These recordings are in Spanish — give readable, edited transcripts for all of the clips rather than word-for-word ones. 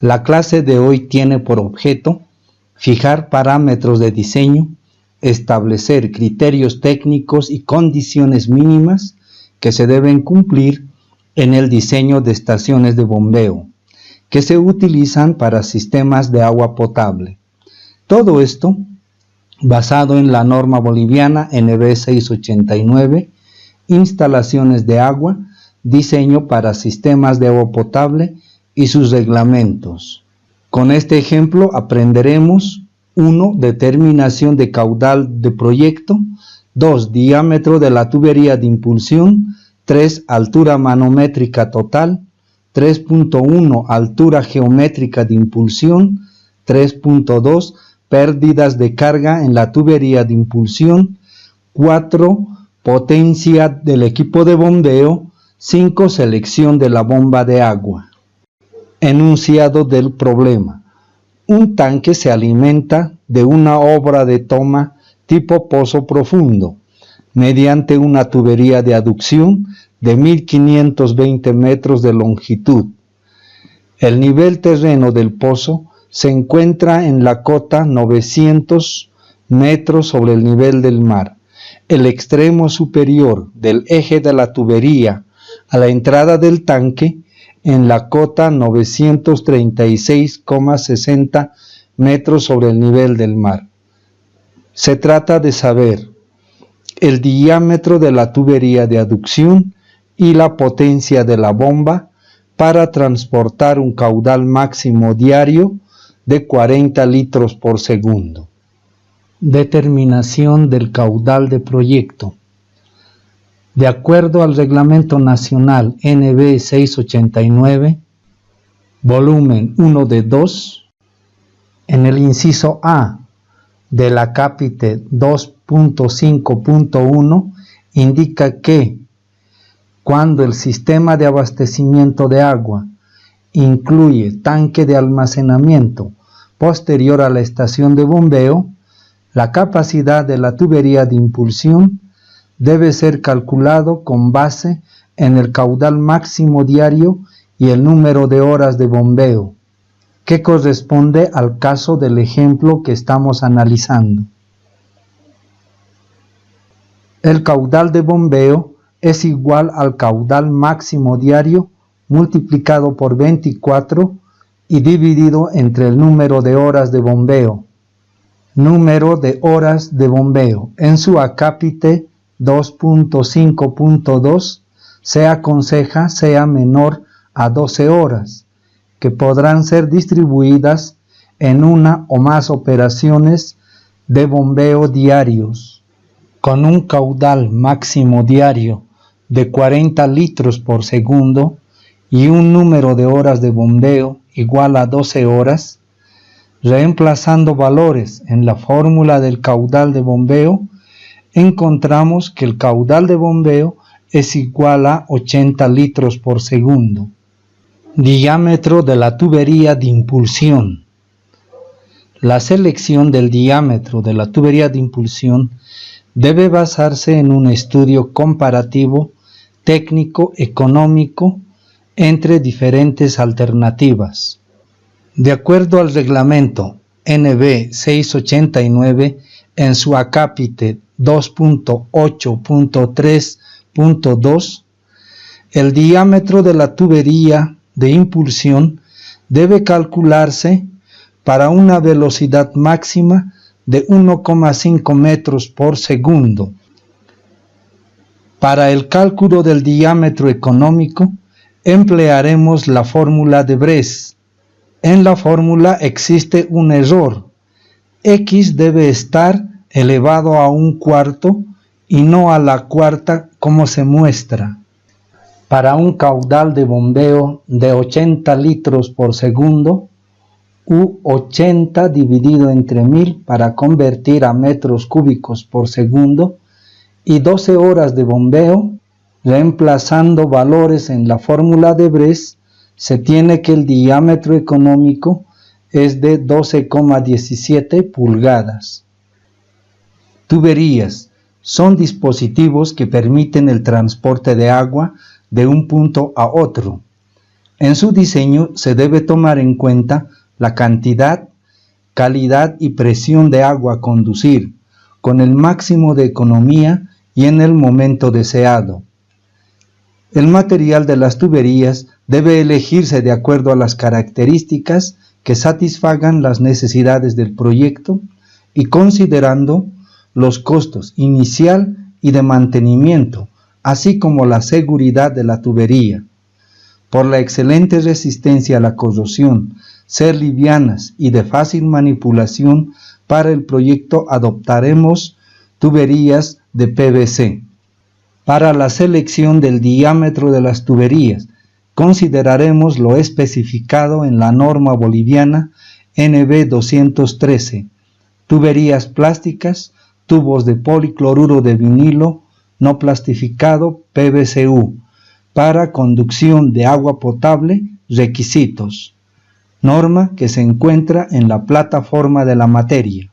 La clase de hoy tiene por objeto fijar parámetros de diseño, establecer criterios técnicos y condiciones mínimas que se deben cumplir en el diseño de estaciones de bombeo, que se utilizan para sistemas de agua potable. Todo esto basado en la norma boliviana NB 689, instalaciones de agua, diseño para sistemas de agua potable y sus reglamentos. Con este ejemplo aprenderemos 1. Determinación de caudal de proyecto, 2. Diámetro de la tubería de impulsión, 3. Altura manométrica total, 3.1. Altura geométrica de impulsión, 3.2. Pérdidas de carga en la tubería de impulsión, 4. Potencia del equipo de bombeo, 5. Selección de la bomba de agua. Enunciado del problema. Un tanque se alimenta de una obra de toma tipo pozo profundo, mediante una tubería de aducción de 1520 metros de longitud. El nivel terreno del pozo se encuentra en la cota 900 metros sobre el nivel del mar. El extremo superior del eje de la tubería a la entrada del tanque en la cota 936,60 metros sobre el nivel del mar. Se trata de saber el diámetro de la tubería de aducción y la potencia de la bomba para transportar un caudal máximo diario de 40 litros por segundo. Determinación del caudal de proyecto. De acuerdo al Reglamento Nacional NB 689, volumen 1 de 2, en el inciso A de la capite 2.5.1 indica que cuando el sistema de abastecimiento de agua incluye tanque de almacenamiento posterior a la estación de bombeo, la capacidad de la tubería de impulsión debe ser calculado con base en el caudal máximo diario y el número de horas de bombeo, que corresponde al caso del ejemplo que estamos analizando. El caudal de bombeo es igual al caudal máximo diario multiplicado por 24 y dividido entre el número de horas de bombeo. Número de horas de bombeo. En su acápite 2.5.2 se aconseja sea menor a 12 horas, que podrán ser distribuidas en una o más operaciones de bombeo diarios, con un caudal máximo diario de 40 litros por segundo y un número de horas de bombeo igual a 12 horas, reemplazando valores en la fórmula del caudal de bombeo, encontramos que el caudal de bombeo es igual a 80 litros por segundo. Diámetro de la tubería de impulsión. La selección del diámetro de la tubería de impulsión debe basarse en un estudio comparativo, técnico, económico, entre diferentes alternativas. De acuerdo al reglamento NB 689, en su acápite 2.8.3.2, el diámetro de la tubería de impulsión debe calcularse para una velocidad máxima de 1,5 metros por segundo. Para el cálculo del diámetro económico, emplearemos la fórmula de Bress. En la fórmula existe un error. X debe estar elevado a un cuarto y no a la cuarta como se muestra. Para un caudal de bombeo de 80 litros por segundo, u 80 dividido entre 1000 para convertir a metros cúbicos por segundo, y 12 horas de bombeo, reemplazando valores en la fórmula de Bress, se tiene que el diámetro económico es de 12,17 pulgadas. Tuberías son dispositivos que permiten el transporte de agua de un punto a otro. En su diseño se debe tomar en cuenta la cantidad, calidad y presión de agua a conducir, con el máximo de economía y en el momento deseado. El material de las tuberías debe elegirse de acuerdo a las características que satisfagan las necesidades del proyecto y considerando los costos inicial y de mantenimiento, así como la seguridad de la tubería. Por la excelente resistencia a la corrosión, ser livianas y de fácil manipulación, para el proyecto adoptaremos tuberías de PVC. Para la selección del diámetro de las tuberías, consideraremos lo especificado en la norma boliviana NB 213, tuberías plásticas, tubos de policloruro de vinilo no plastificado PVCU, para conducción de agua potable, requisitos. Norma que se encuentra en la plataforma de la materia.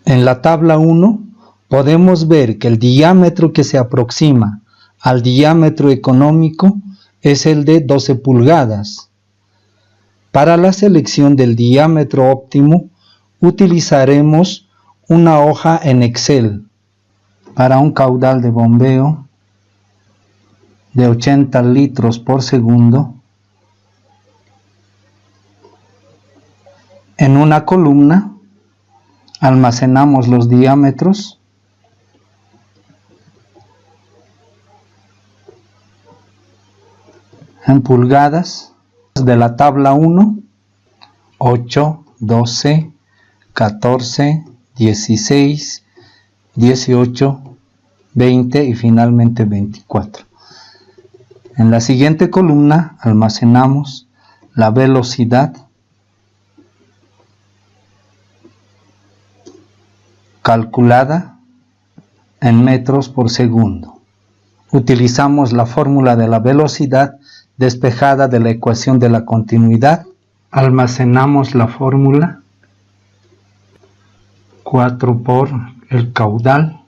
En la tabla 1 podemos ver que el diámetro que se aproxima al diámetro económico es el de 12 pulgadas. Para la selección del diámetro óptimo utilizaremos una hoja en Excel para un caudal de bombeo de 80 litros por segundo. En una columna almacenamos los diámetros en pulgadas de la tabla 1, 8, 12, 14, 16, 18, 20 y finalmente 24. En la siguiente columna almacenamos la velocidad calculada en metros por segundo. Utilizamos la fórmula de la velocidad despejada de la ecuación de la continuidad. Almacenamos la fórmula 4 por el caudal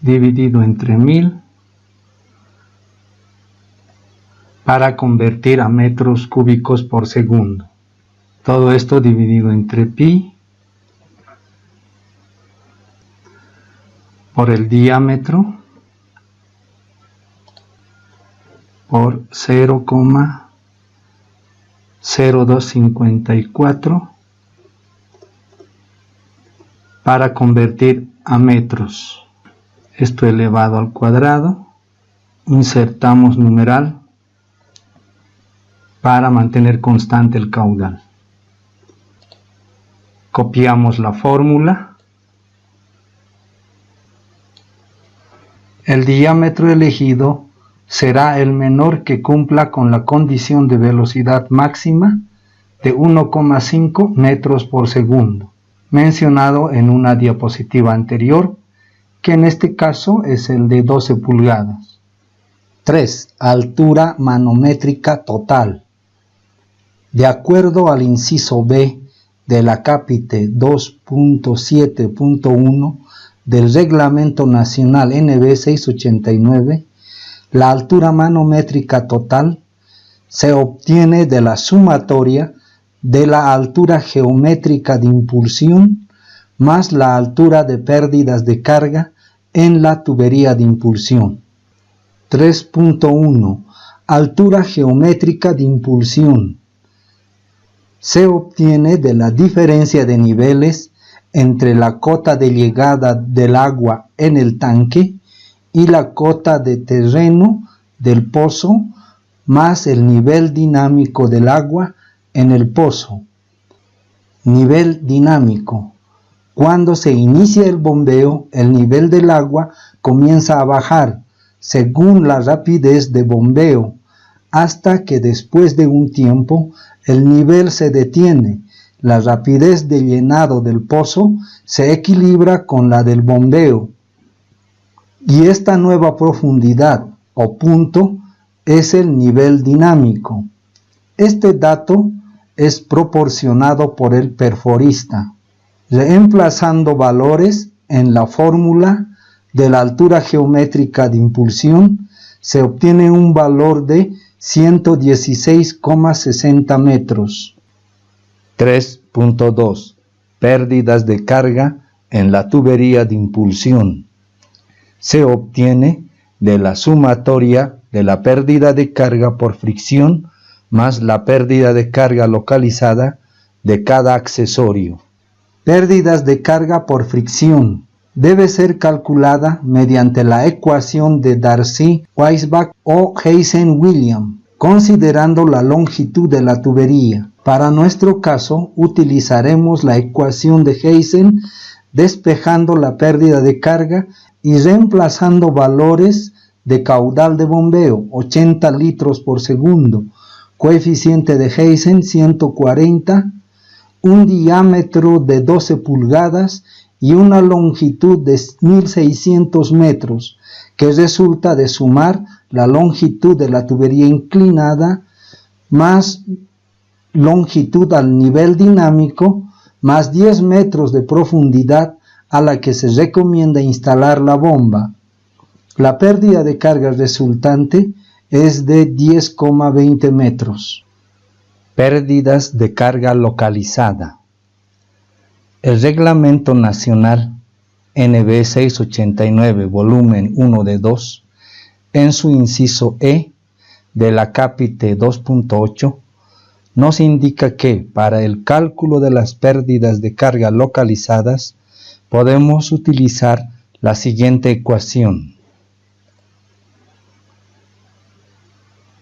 dividido entre 1000 para convertir a metros cúbicos por segundo. Todo esto dividido entre pi por el diámetro por 0,0254 para convertir a metros. Esto elevado al cuadrado. Insertamos numeral para mantener constante el caudal. Copiamos la fórmula. El diámetro elegido será el menor que cumpla con la condición de velocidad máxima de 1,5 metros por segundo, mencionado en una diapositiva anterior, que en este caso es el de 12 pulgadas. 3. Altura manométrica total. De acuerdo al inciso B de la Capite 2.7.1 del Reglamento Nacional NB 689, la altura manométrica total se obtiene de la sumatoria de la altura geométrica de impulsión más la altura de pérdidas de carga en la tubería de impulsión. 3.1. Altura geométrica de impulsión. Se obtiene de la diferencia de niveles entre la cota de llegada del agua en el tanque y la cota de terreno del pozo más el nivel dinámico del agua en el pozo. Nivel dinámico. Cuando se inicia el bombeo, el nivel del agua comienza a bajar según la rapidez de bombeo, hasta que después de un tiempo el nivel se detiene. La rapidez de llenado del pozo se equilibra con la del bombeo. Y esta nueva profundidad o punto es el nivel dinámico. Este dato es proporcionado por el perforista. Reemplazando valores en la fórmula de la altura geométrica de impulsión, se obtiene un valor de 116,60 metros. 3.2. Pérdidas de carga en la tubería de impulsión. Se obtiene de la sumatoria de la pérdida de carga por fricción más la pérdida de carga localizada de cada accesorio. Pérdidas de carga por fricción. Debe ser calculada mediante la ecuación de Darcy-Weisbach o Heysen-Williams, considerando la longitud de la tubería. Para nuestro caso, utilizaremos la ecuación de Heysen, despejando la pérdida de carga y reemplazando valores de caudal de bombeo, 80 litros por segundo, coeficiente de Heysen 140, un diámetro de 12 pulgadas y una longitud de 1600 metros, que resulta de sumar la longitud de la tubería inclinada más longitud al nivel dinámico más 10 metros de profundidad a la que se recomienda instalar la bomba. La pérdida de carga resultante es de 10,20 metros. Pérdidas de carga localizada. El Reglamento Nacional NB 689, volumen 1 de 2, en su inciso E de la Capite 2.8, nos indica que para el cálculo de las pérdidas de carga localizadas podemos utilizar la siguiente ecuación.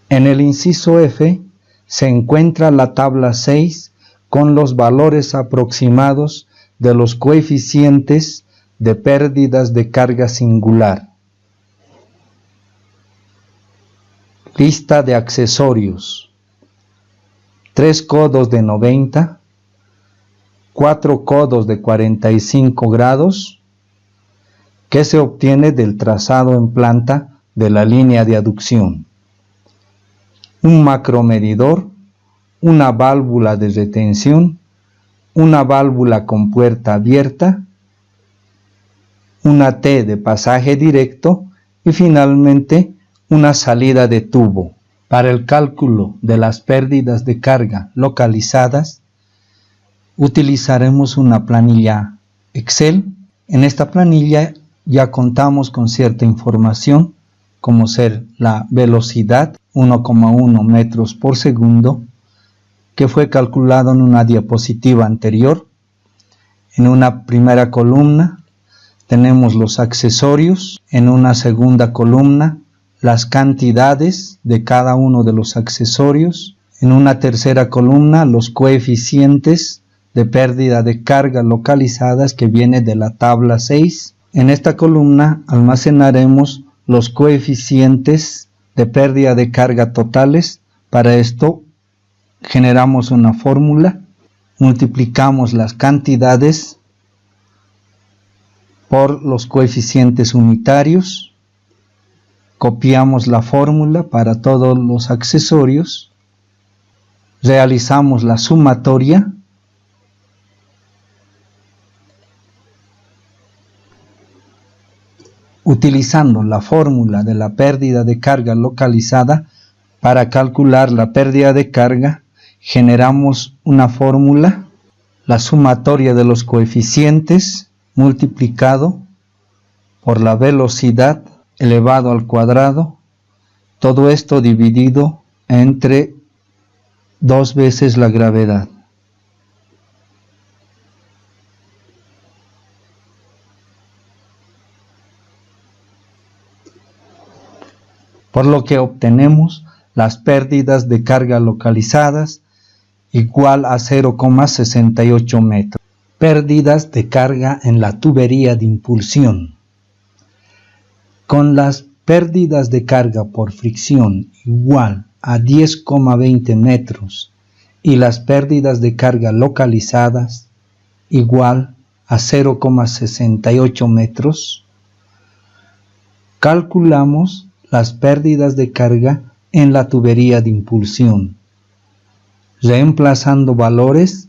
En el inciso F se encuentra la tabla 6 con los valores aproximados de los coeficientes de pérdidas de carga singular. Lista de accesorios: 3 codos de 90, 4 codos de 45 grados, que se obtiene del trazado en planta de la línea de aducción, un macromedidor, una válvula de retención, una válvula con puerta abierta, una T de pasaje directo y finalmente una salida de tubo. Para el cálculo de las pérdidas de carga localizadas utilizaremos una planilla Excel. En esta planilla ya contamos con cierta información como ser la velocidad 1,1 metros por segundo, que fue calculado en una diapositiva anterior. En una primera columna tenemos los accesorios, en una segunda columna las cantidades de cada uno de los accesorios, en una tercera columna los coeficientes de pérdida de carga localizadas que viene de la tabla 6. En esta columna almacenaremos los coeficientes de pérdida de carga totales. Para esto generamos una fórmula, multiplicamos las cantidades por los coeficientes unitarios, copiamos la fórmula para todos los accesorios, realizamos la sumatoria, utilizando la fórmula de la pérdida de carga localizada para calcular la pérdida de carga, generamos una fórmula, la sumatoria de los coeficientes multiplicado por la velocidad elevado al cuadrado, todo esto dividido entre 2 veces la gravedad. Por lo que obtenemos las pérdidas de carga localizadas igual a 0,68 metros. Pérdidas de carga en la tubería de impulsión. Con las pérdidas de carga por fricción igual a 10,20 metros y las pérdidas de carga localizadas igual a 0,68 metros, calculamos las pérdidas de carga en la tubería de impulsión. Reemplazando valores,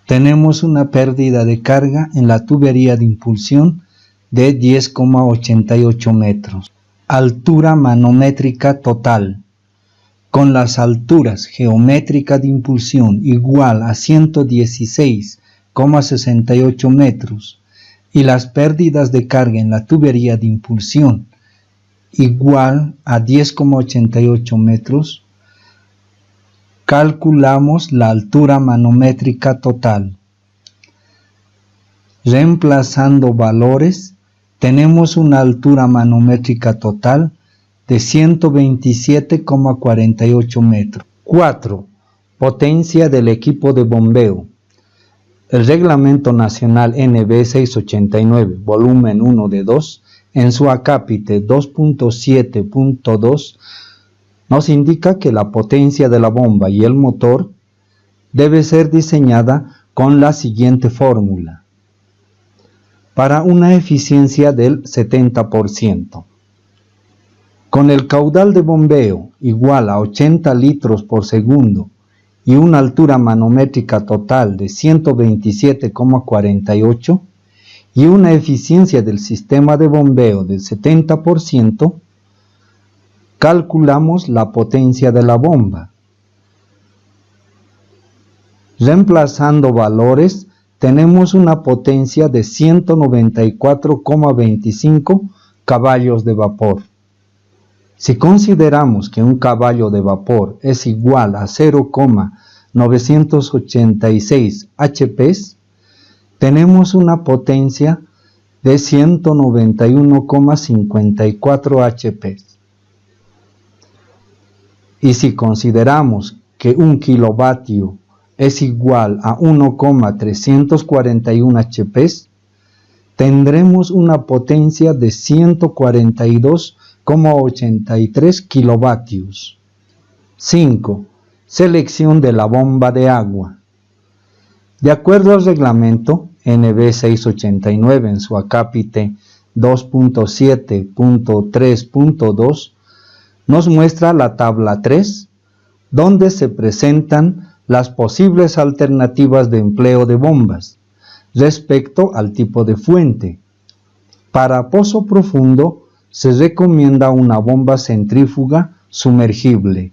tenemos una pérdida de carga en la tubería de impulsión de 10,88 metros. Altura manométrica total. Con las alturas geométricas de impulsión igual a 116,68 metros y las pérdidas de carga en la tubería de impulsión igual a 10,88 metros, calculamos la altura manométrica total. Reemplazando valores, tenemos una altura manométrica total de 127,48 metros. 4. Potencia del equipo de bombeo. El Reglamento Nacional NB 689, volumen 1 de 2, en su acápite 2.7.2, nos indica que la potencia de la bomba y el motor debe ser diseñada con la siguiente fórmula. Para una eficiencia del 70%. Con el caudal de bombeo igual a 80 litros por segundo y una altura manométrica total de 127,48 y una eficiencia del sistema de bombeo del 70%, calculamos la potencia de la bomba. Reemplazando valores, tenemos una potencia de 194,25 caballos de vapor. Si consideramos que un caballo de vapor es igual a 0,986 HP, tenemos una potencia de 191,54 HP. Y si consideramos que un kilovatio es igual a 1,341 HP, tendremos una potencia de 142,83 kilovatios. 5. Selección de la bomba de agua. De acuerdo al reglamento NB 689 en su acápite 2.7.3.2, nos muestra la tabla 3, donde se presentan las posibles alternativas de empleo de bombas respecto al tipo de fuente. Para pozo profundo se recomienda una bomba centrífuga sumergible.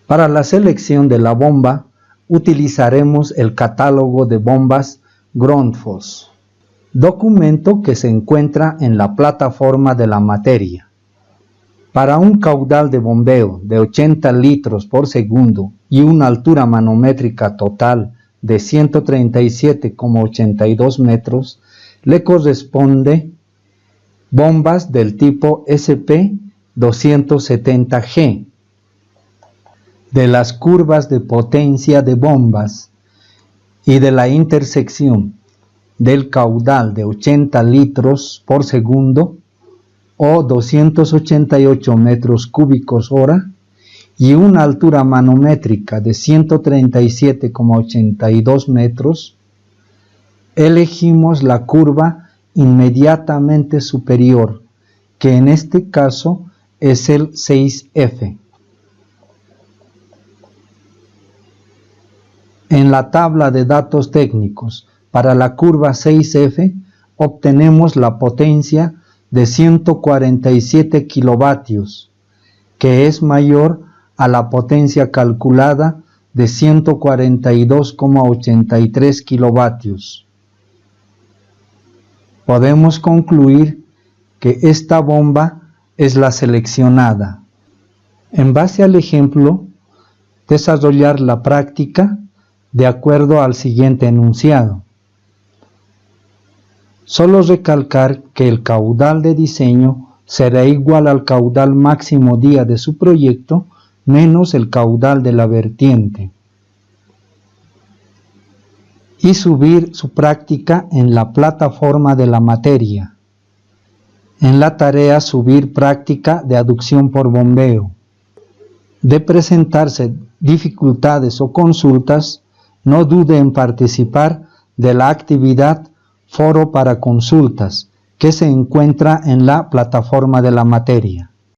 Para la selección de la bomba utilizaremos el catálogo de bombas Grundfos, documento que se encuentra en la plataforma de la materia. Para un caudal de bombeo de 80 litros por segundo y una altura manométrica total de 137,82 metros, le corresponde bombas del tipo SP270G. De las curvas de potencia de bombas y de la intersección del caudal de 80 litros por segundo o 288 metros cúbicos hora y una altura manométrica de 137,82 metros, elegimos la curva inmediatamente superior, que en este caso es el 6F. En la tabla de datos técnicos para la curva 6F obtenemos la potencia de 147 kilovatios, que es mayor a la potencia calculada de 142,83 kilovatios. Podemos concluir que esta bomba es la seleccionada. En base al ejemplo, desarrollar la práctica de acuerdo al siguiente enunciado. Solo recalcar que el caudal de diseño será igual al caudal máximo día de su proyecto menos el caudal de la vertiente. Y subir su práctica en la plataforma de la materia. En la tarea subir práctica de aducción por bombeo. De presentarse dificultades o consultas, no dude en participar de la actividad Foro para Consultas, que se encuentra en la plataforma de la materia.